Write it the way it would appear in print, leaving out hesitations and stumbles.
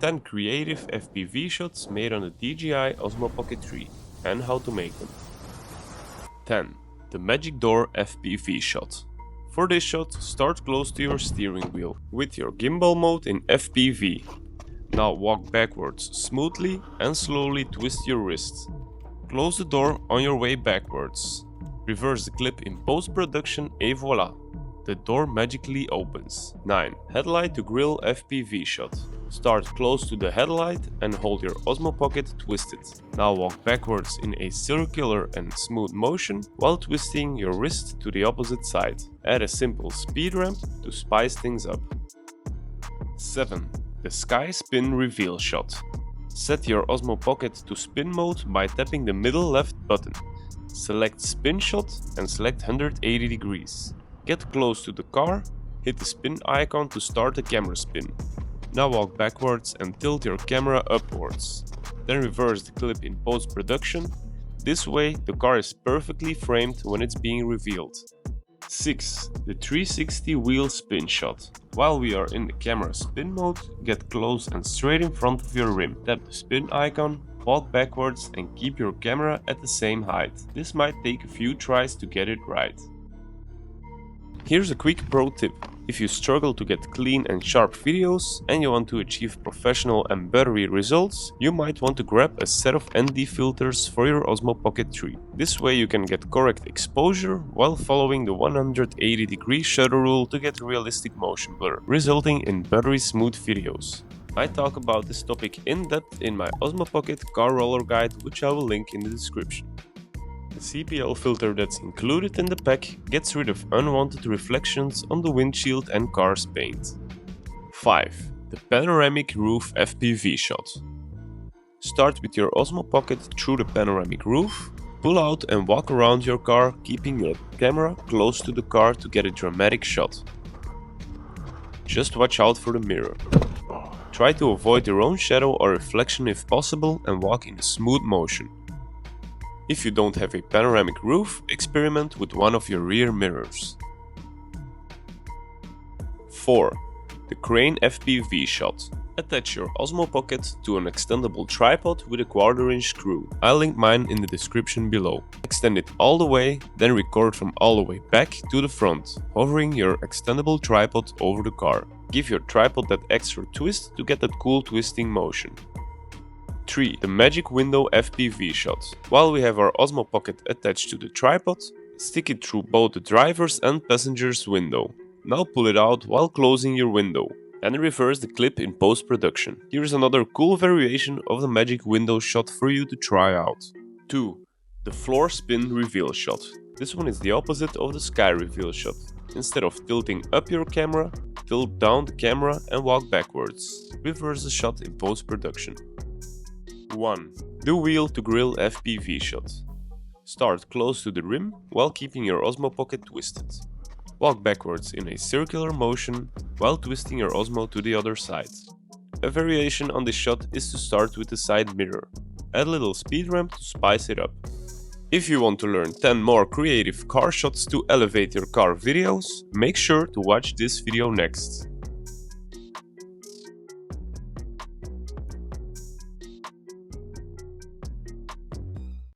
10 creative FPV shots made on the DJI OSMO Pocket 3 and how to make them. 10. The Magic Door FPV shot. For this shot, start close to your steering wheel with your gimbal mode in FPV. Now walk backwards smoothly and slowly twist your wrist. Close the door on your way backwards. Reverse the clip in post-production et voila! The door magically opens. 9. Headlight to grill FPV shot. Start close to the headlight and hold your Osmo Pocket twisted. Now walk backwards in a circular and smooth motion while twisting your wrist to the opposite side. Add a simple speed ramp to spice things up. 7. The Sky Spin Reveal shot. Set your Osmo Pocket to spin mode by tapping the middle left button. Select Spin Shot and select 180 degrees. Get close to the car, hit the spin icon to start the camera spin. Now walk backwards and tilt your camera upwards. Then reverse the clip in post-production. This way the car is perfectly framed when it's being revealed. 6. The 360 wheel spin shot. While we are in the camera spin mode, get close and straight in front of your rim. Tap the spin icon, walk backwards and keep your camera at the same height. This might take a few tries to get it right. Here's a quick pro tip. If you struggle to get clean and sharp videos and you want to achieve professional and buttery results, you might want to grab a set of ND filters for your Osmo Pocket 3. This way you can get correct exposure while following the 180-degree shutter rule to get realistic motion blur, resulting in buttery smooth videos. I talk about this topic in depth in my Osmo Pocket car roller guide, which I will link in the description. The CPL filter that's included in the pack gets rid of unwanted reflections on the windshield and car's paint. 5. The Panoramic Roof FPV shot. Start with your Osmo Pocket through the panoramic roof, pull out and walk around your car, keeping your camera close to the car to get a dramatic shot. Just watch out for the mirror. Try to avoid your own shadow or reflection if possible and walk in a smooth motion. If you don't have a panoramic roof, experiment with one of your rear mirrors. 4. The Crane FPV shot. Attach your Osmo Pocket to an extendable tripod with a 1/4-inch screw. I'll link mine in the description below. Extend it all the way, then record from all the way back to the front, hovering your extendable tripod over the car. Give your tripod that extra twist to get that cool twisting motion. 3. The Magic Window FPV shot. While we have our Osmo Pocket attached to the tripod, stick it through both the driver's and passenger's window. Now pull it out while closing your window, and reverse the clip in post-production. Here's another cool variation of the Magic Window shot for you to try out. 2. The Floor Spin Reveal shot. This one is the opposite of the Sky Reveal shot. Instead of tilting up your camera, tilt down the camera and walk backwards. Reverse the shot in post-production. 1. The Wheel to Grill FPV shot. Start close to the rim while keeping your Osmo Pocket twisted. Walk backwards in a circular motion while twisting your Osmo to the other side. A variation on this shot is to start with the side mirror. Add a little speed ramp to spice it up. If you want to learn 10 more creative car shots to elevate your car videos, make sure to watch this video next.